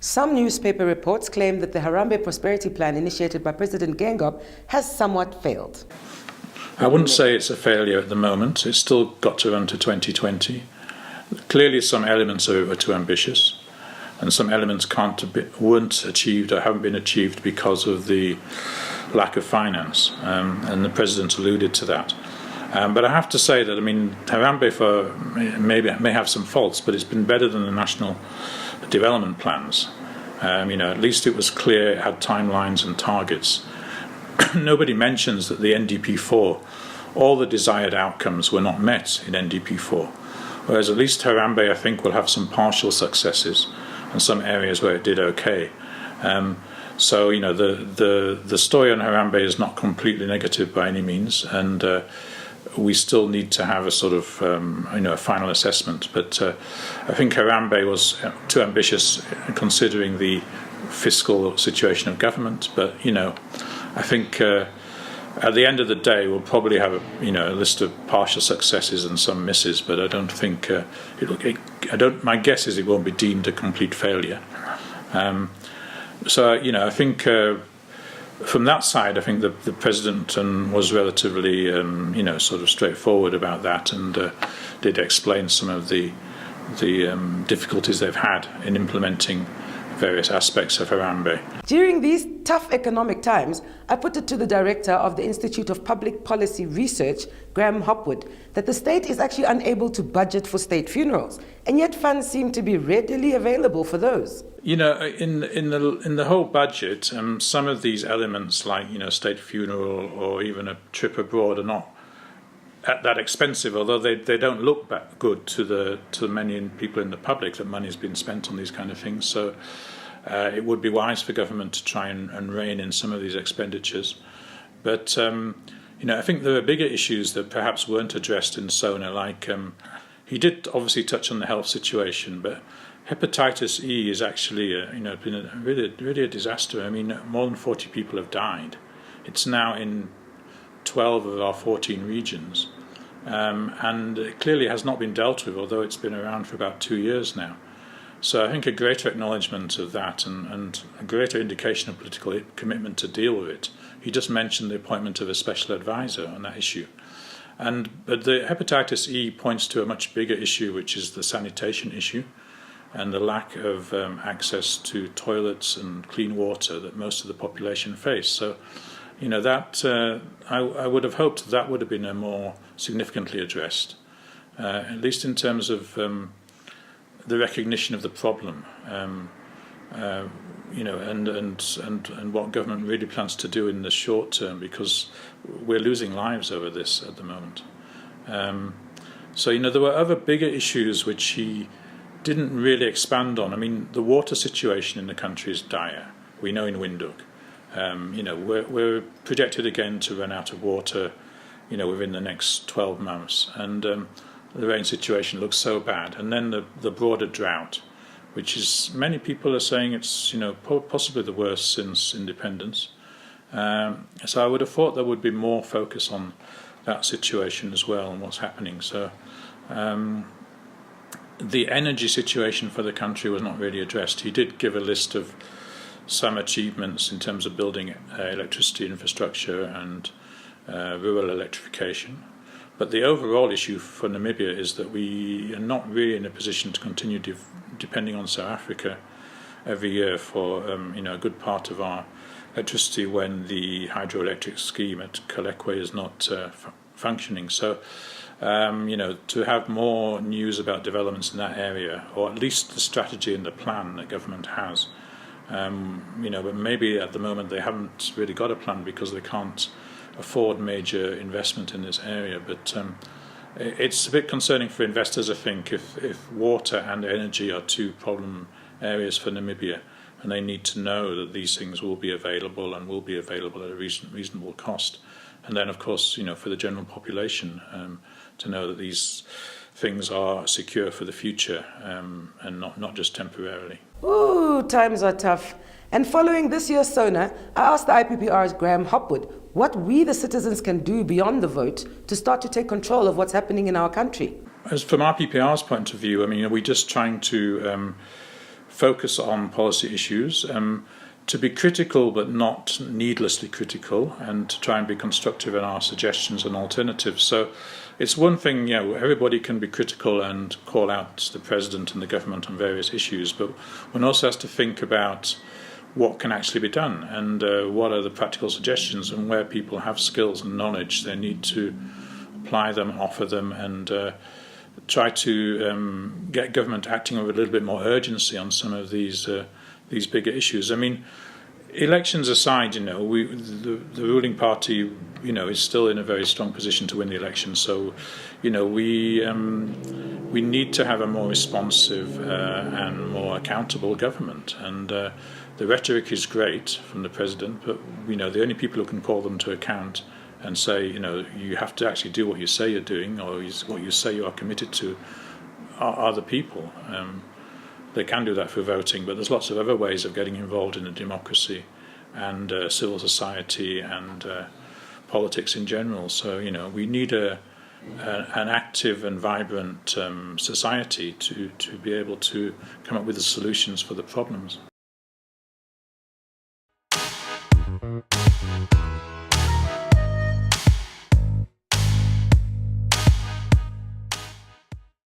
Some newspaper reports claim that the Harambee prosperity plan initiated by President Geingob has somewhat failed. I wouldn't say it's a failure at the moment. It's still got to run to 2020. Clearly some elements of it were too ambitious, and some elements weren't achieved or haven't been achieved because of the lack of finance, and the President alluded to that. But I have to say that, Harambee may have some faults, but it's been better than the national development plans. At least it was clear, it had timelines and targets. Nobody mentions that the NDP4, all the desired outcomes were not met in NDP4, whereas at least Harambee, I think, will have some partial successes and some areas where it did okay. So the story on Harambee is not completely negative by any means, and we still need to have a sort of a final assessment. But I think Harambee was too ambitious considering the fiscal situation of government. But I think at the end of the day we'll probably have a list of partial successes and some misses. But I don't think my guess is it won't be deemed a complete failure. So I think. From that side, I think the President was relatively, sort of straightforward about that, and did explain some of the difficulties they've had in implementing various aspects of Harambee. During these tough economic times, I put it to the director of the Institute of Public Policy Research, Hopwood, that the state is actually unable to budget for state funerals, and yet funds seem to be readily available for those. In the whole budget, some of these elements, like state funeral or even a trip abroad, are not that expensive. Although they don't look that good to many people in the public that money has been spent on these kind of things. So it would be wise for government to try and rein in some of these expenditures. But I think there are bigger issues that perhaps weren't addressed in SONA. Like he did obviously touch on the health situation, but hepatitis E is actually been really a disaster. More than 40 people have died. It's now in 12 of our 14 regions, and it clearly has not been dealt with, although it's been around for about 2 years now. So I think a greater acknowledgement of that and a greater indication of political commitment to deal with it. He just mentioned the appointment of a special advisor on that issue. But the hepatitis E points to a much bigger issue, which is the sanitation issue and the lack of access to toilets and clean water that most of the population face. So, that I would have hoped that would have been more significantly addressed, at least in terms of the recognition of the problem, and what government really plans to do in the short term, because we're losing lives over this at the moment. So there were other bigger issues which he didn't really expand on. The water situation in the country is dire. We know in Windhoek. We're projected again to run out of water, within the next 12 months. And the rain situation looks so bad. And then the broader drought, which is, many people are saying it's, possibly the worst since independence. So I would have thought there would be more focus on that situation as well and what's happening. So the energy situation for the country was not really addressed. He did give a list of some achievements in terms of building electricity infrastructure and rural electrification. But the overall issue for Namibia is that we are not really in a position to continue depending on South Africa every year for a good part of our electricity when the hydroelectric scheme at Kalekwe is not functioning. So to have more news about developments in that area, or at least the strategy and the plan that government has. But maybe at the moment they haven't really got a plan because they can't afford major investment in this area. But it's a bit concerning for investors, I think, if water and energy are two problem areas for Namibia, and they need to know that these things will be available and will be available at a reasonable cost. And then, of course, for the general population to know that these things are secure for the future and not just temporarily. Ooh, times are tough. And following this year's SONA, I asked the IPPR's Hopwood what we the citizens can do beyond the vote to start to take control of what's happening in our country. As from IPPR's point of view, we're just trying to focus on policy issues, to be critical but not needlessly critical, and to try and be constructive in our suggestions and alternatives. So it's one thing, everybody can be critical and call out the president and the government on various issues, but one also has to think about what can actually be done, and what are the practical suggestions, and where people have skills and knowledge, they need to apply them, offer them, and try to get government acting with a little bit more urgency on some of these bigger issues. I mean, elections aside, the ruling party, is still in a very strong position to win the election. So, we need to have a more responsive and more accountable government. And the rhetoric is great from the president, but the only people who can call them to account and say, you have to actually do what you say you're doing, or what you say you are committed to, are the people. They can do that through voting, but there's lots of other ways of getting involved in a democracy and civil society and politics in general. So, we need an active and vibrant society to be able to come up with the solutions for the problems.